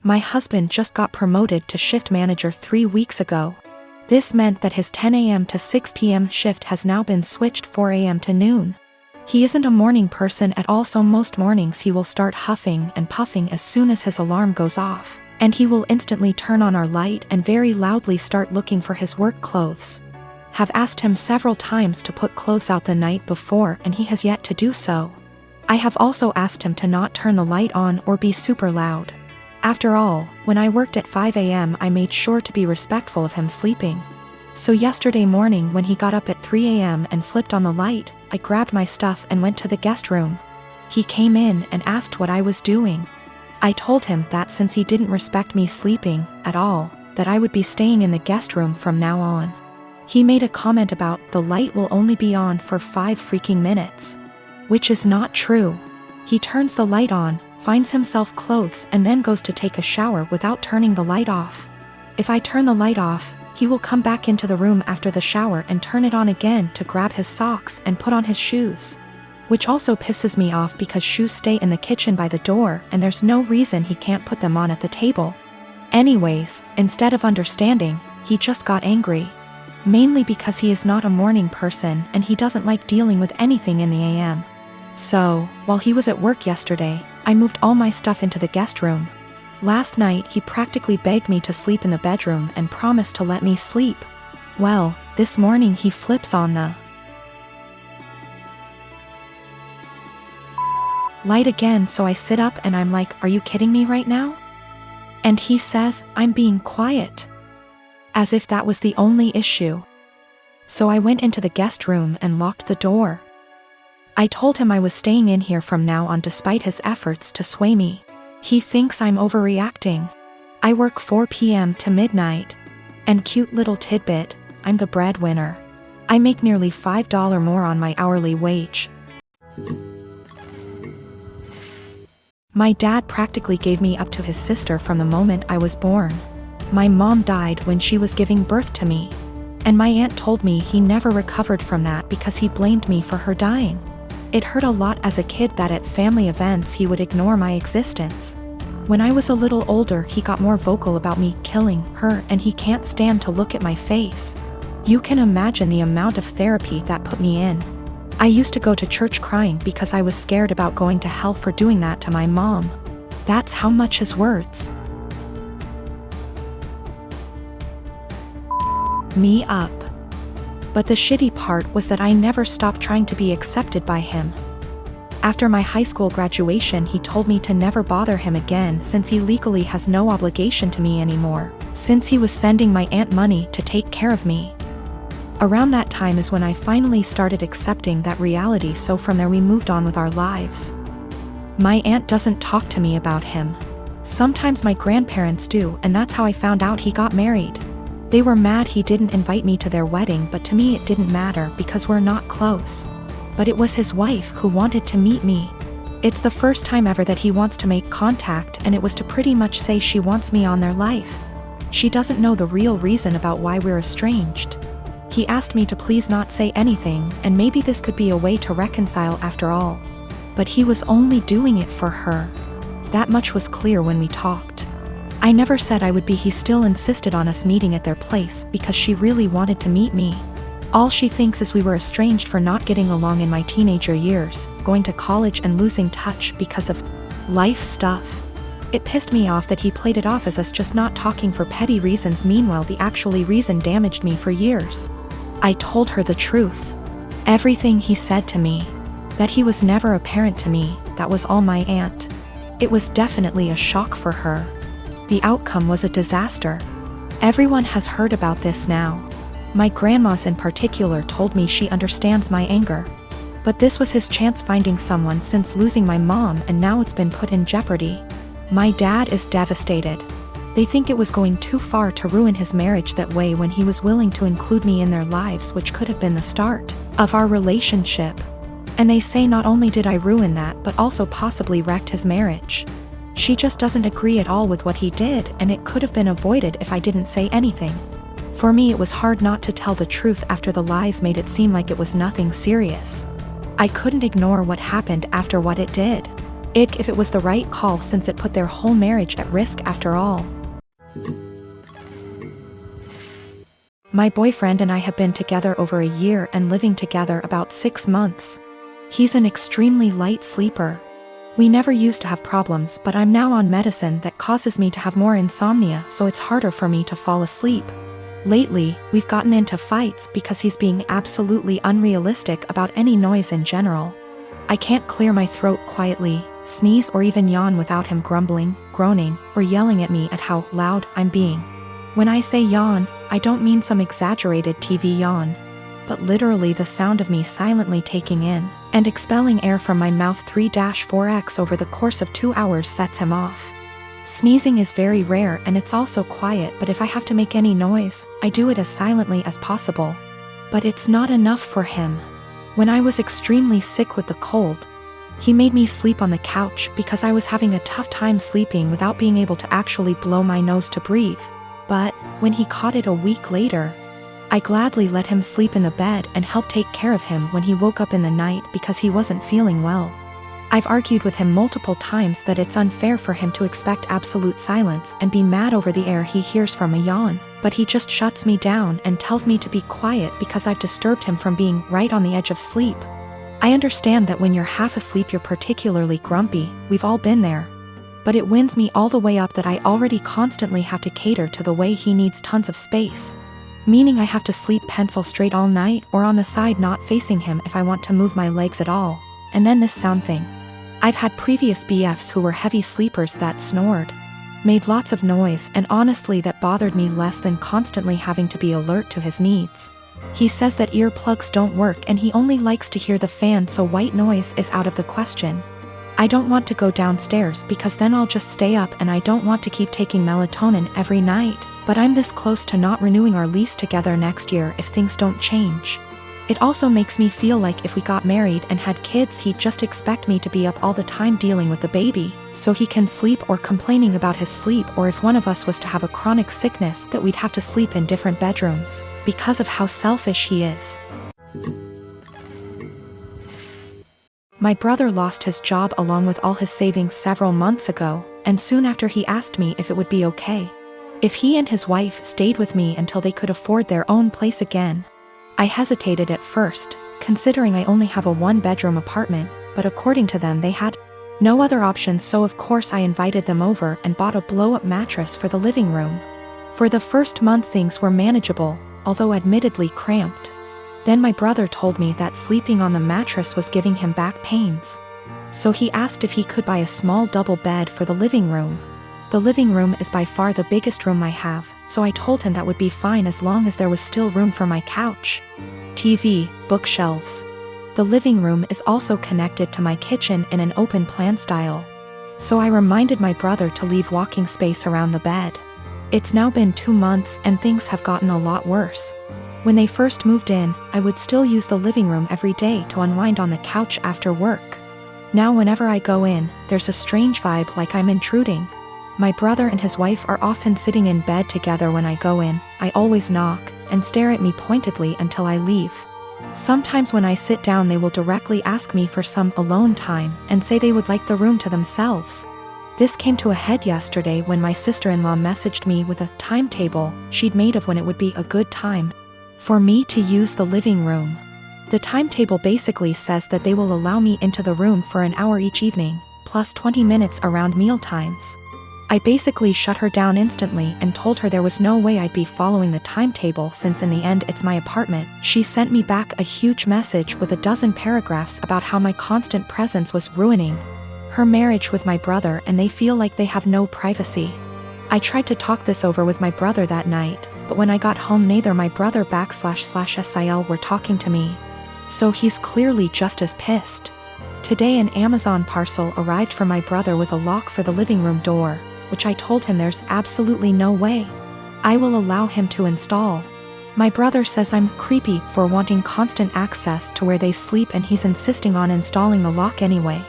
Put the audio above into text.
My husband just got promoted to shift manager 3 weeks ago. This meant that his 10 a.m. to 6 p.m. shift has now been switched 4 a.m. to noon. He isn't a morning person at all, so most mornings he will start huffing and puffing as soon as his alarm goes off, and he will instantly turn on our light and very loudly start looking for his work clothes. Have asked him several times to put clothes out the night before and he has yet to do so. I have also asked him to not turn the light on or be super loud. After all, when I worked at 5 a.m. I made sure to be respectful of him sleeping. So yesterday morning when he got up at 3 a.m. and flipped on the light, I grabbed my stuff and went to the guest room. He came in and asked what I was doing. I told him that since he didn't respect me sleeping at all, that I would be staying in the guest room from now on. He made a comment about the light will only be on for 5 freaking minutes. Which is not true. He turns the light on, finds himself clothes and then goes to take a shower without turning the light off. If I turn the light off, he will come back into the room after the shower and turn it on again to grab his socks and put on his shoes. Which also pisses me off because shoes stay in the kitchen by the door and there's no reason he can't put them on at the table. Anyways, instead of understanding, he just got angry. Mainly because he is not a morning person and he doesn't like dealing with anything in the AM. So, while he was at work yesterday, I moved all my stuff into the guest room. Last night he practically begged me to sleep in the bedroom and promised to let me sleep. Well, this morning he flips on the light again, so I sit up and I'm like, are you kidding me right now? And he says, I'm being quiet. As if that was the only issue. So I went into the guest room and locked the door. I told him I was staying in here from now on despite his efforts to sway me. He thinks I'm overreacting. I work 4 p.m. to midnight. And cute little tidbit, I'm the breadwinner. I make nearly $5 more on my hourly wage. My dad practically gave me up to his sister from the moment I was born. My mom died when she was giving birth to me. And my aunt told me he never recovered from that because he blamed me for her dying. It hurt a lot as a kid that at family events he would ignore my existence. When I was a little older he got more vocal about me killing her and he can't stand to look at my face. You can imagine the amount of therapy that put me in. I used to go to church crying because I was scared about going to hell for doing that to my mom. That's how much his words me up. But the shitty part was that I never stopped trying to be accepted by him. After my high school graduation he told me to never bother him again since he legally has no obligation to me anymore, since he was sending my aunt money to take care of me. Around that time is when I finally started accepting that reality, so from there we moved on with our lives. My aunt doesn't talk to me about him. Sometimes my grandparents do, and that's how I found out he got married. They were mad he didn't invite me to their wedding, but to me it didn't matter because we're not close. But it was his wife who wanted to meet me. It's the first time ever that he wants to make contact, and it was to pretty much say she wants me on their life. She doesn't know the real reason about why we're estranged. He asked me to please not say anything, and maybe this could be a way to reconcile after all. But he was only doing it for her. That much was clear when we talked. I never said I would be. He still insisted on us meeting at their place because she really wanted to meet me. All she thinks is we were estranged for not getting along in my teenager years, going to college and losing touch because of life stuff. It pissed me off that he played it off as us just not talking for petty reasons. Meanwhile, the actually reason damaged me for years. I told her the truth. Everything he said to me. That he was never a parent to me, that was all my aunt. It was definitely a shock for her. The outcome was a disaster. Everyone has heard about this now. My grandmas in particular told me she understands my anger. But this was his chance finding someone since losing my mom, and now it's been put in jeopardy. My dad is devastated. They think it was going too far to ruin his marriage that way when he was willing to include me in their lives, which could have been the start of our relationship. And they say not only did I ruin that, but also possibly wrecked his marriage. She just doesn't agree at all with what he did, and it could have been avoided if I didn't say anything. For me, it was hard not to tell the truth after the lies made it seem like it was nothing serious. I couldn't ignore what happened after what it did. Ick if it was the right call since it put their whole marriage at risk after all. My boyfriend and I have been together over a year and living together about 6 months. He's an extremely light sleeper. We never used to have problems, but I'm now on medicine that causes me to have more insomnia, so it's harder for me to fall asleep. Lately, we've gotten into fights because he's being absolutely unrealistic about any noise in general. I can't clear my throat quietly, sneeze or even yawn without him grumbling, groaning, or yelling at me at how loud I'm being. When I say yawn, I don't mean some exaggerated TV yawn, but literally the sound of me silently taking in and expelling air from my mouth 3-4x over the course of 2 hours sets him off. Sneezing is very rare and it's also quiet, but if I have to make any noise, I do it as silently as possible. But it's not enough for him. When I was extremely sick with the cold, he made me sleep on the couch because I was having a tough time sleeping without being able to actually blow my nose to breathe. But when he caught it a week later, I gladly let him sleep in the bed and helped take care of him when he woke up in the night because he wasn't feeling well. I've argued with him multiple times that it's unfair for him to expect absolute silence and be mad over the air he hears from a yawn, but he just shuts me down and tells me to be quiet because I've disturbed him from being right on the edge of sleep. I understand that when you're half asleep you're particularly grumpy, we've all been there. But it winds me all the way up that I already constantly have to cater to the way he needs tons of space. Meaning I have to sleep pencil straight all night or on the side not facing him if I want to move my legs at all. And then this sound thing. I've had previous BFs who were heavy sleepers that snored, made lots of noise, and honestly that bothered me less than constantly having to be alert to his needs. He says that earplugs don't work and he only likes to hear the fan, so white noise is out of the question. I don't want to go downstairs because then I'll just stay up, and I don't want to keep taking melatonin every night, but I'm this close to not renewing our lease together next year if things don't change. It also makes me feel like if we got married and had kids he'd just expect me to be up all the time dealing with the baby, so he can sleep, or complaining about his sleep, or if one of us was to have a chronic sickness that we'd have to sleep in different bedrooms, because of how selfish he is. My brother lost his job along with all his savings several months ago, and soon after he asked me if it would be okay if he and his wife stayed with me until they could afford their own place again. I hesitated at first, considering I only have a 1-bedroom apartment, but according to them they had no other options, so of course I invited them over and bought a blow-up mattress for the living room. For the first month things were manageable, although admittedly cramped. Then my brother told me that sleeping on the mattress was giving him back pains. So he asked if he could buy a small double bed for the living room. The living room is by far the biggest room I have, so I told him that would be fine as long as there was still room for my couch, TV, bookshelves. The living room is also connected to my kitchen in an open plan style. So I reminded my brother to leave walking space around the bed. It's now been 2 months and things have gotten a lot worse. When they first moved in, I would still use the living room every day to unwind on the couch after work. Now whenever I go in, there's a strange vibe like I'm intruding. My brother and his wife are often sitting in bed together when I go in. I always knock and stare at me pointedly until I leave. Sometimes when I sit down they will directly ask me for some alone time and say they would like the room to themselves. This came to a head yesterday when my sister-in-law messaged me with a timetable she'd made of when it would be a good time for me to use the living room. The timetable basically says that they will allow me into the room for an hour each evening, plus 20 minutes around meal times. I basically shut her down instantly and told her there was no way I'd be following the timetable since in the end it's my apartment. She sent me back a huge message with a dozen paragraphs about how my constant presence was ruining her marriage with my brother and they feel like they have no privacy. I tried to talk this over with my brother that night, but when I got home neither my brother //SIL were talking to me. So he's clearly just as pissed. Today an Amazon parcel arrived for my brother with a lock for the living room door, which I told him there's absolutely no way I will allow him to install. My brother says I'm creepy for wanting constant access to where they sleep and he's insisting on installing the lock anyway.